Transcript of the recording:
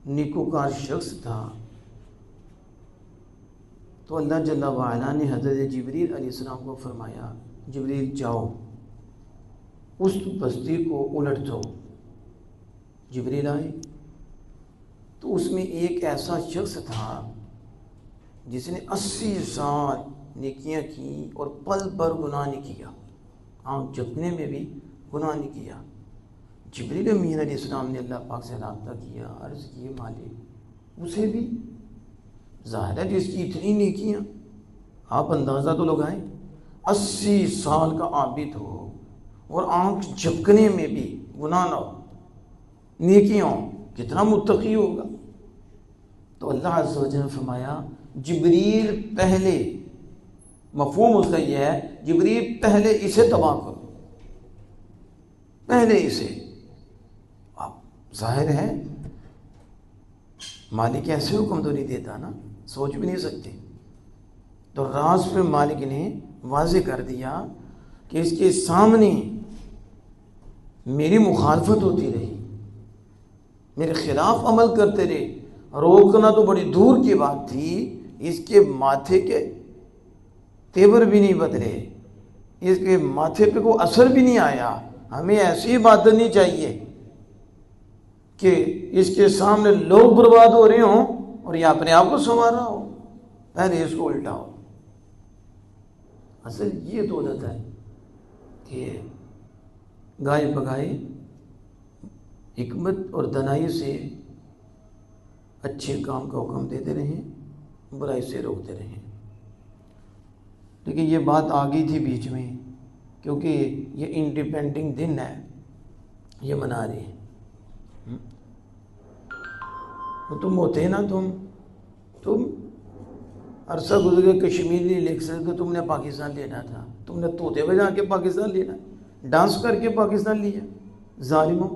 نیکوکار شخص تھا، تو اللہ جل وعلا نے حضرت جبریل علیہ السلام کو فرمایا، جبریل جاؤ اس بستی کو الٹ دو۔ جبریل آئے تو اس میں ایک ایسا شخص تھا جس نے 80 سال نیکیاں کی اور پل پر گناہ نہیں کیا، آنکھ جھپکنے میں بھی گناہ نہیں کیا۔ جبریل امین علیہ السلام نے اللہ پاک سے رابطہ کیا، عرض کی مالک اسے بھی ظاہر ہے جس کی اتنی نیکیاں، آپ اندازہ تو لگائیں 80 سال کا عابد ہو اور آنکھ جھپکنے میں بھی گناہ نہ ہو، نیکیاں ہوں، کتنا متقی ہوگا۔ تو اللہ عز و جل نے فرمایا جبریل پہلے، مفہوم اس کا یہ ہے جبریل پہلے اسے تباہ کرو، پہلے اسے۔ اب ظاہر ہے مالک ایسے حکم تو نہیں دیتا نا، سوچ بھی نہیں سکتے۔ تو راز پہ مالک نے واضح کر دیا کہ اس کے سامنے میری مخالفت ہوتی رہی، میرے خلاف عمل کرتے رہے، روکنا تو بڑی دور کی بات تھی، اس کے ماتھے کے تیور بھی نہیں بدلے، اس کے ماتھے پہ کوئی اثر بھی نہیں آیا۔ ہمیں ایسی عبادت نہیں چاہیے کہ اس کے سامنے لوگ برباد ہو رہے ہوں اور یہ اپنے آپ کو سنوار رہا ہو، پہلے اس کو الٹاؤ۔ اصل یہ تو عادت ہے کہ گائے بگائے حکمت اور دنائی سے اچھے کام کا حکم دیتے رہیں، برائی سے روکتے رہیں۔ لیکن یہ بات آ گئی تھی بیچ میں، کیونکہ یہ انڈیپینڈنٹ دن ہے، یہ منا رہے ہیں۔ تم ہوتے نا، تم عرصہ گزر کے کشمیر نہیں لکھ سکتے، تم نے پاکستان لینا تھا، تم نے طوطے بجا کے پاکستان لینا، ڈانس کر کے پاکستان لیا، ظالموں۔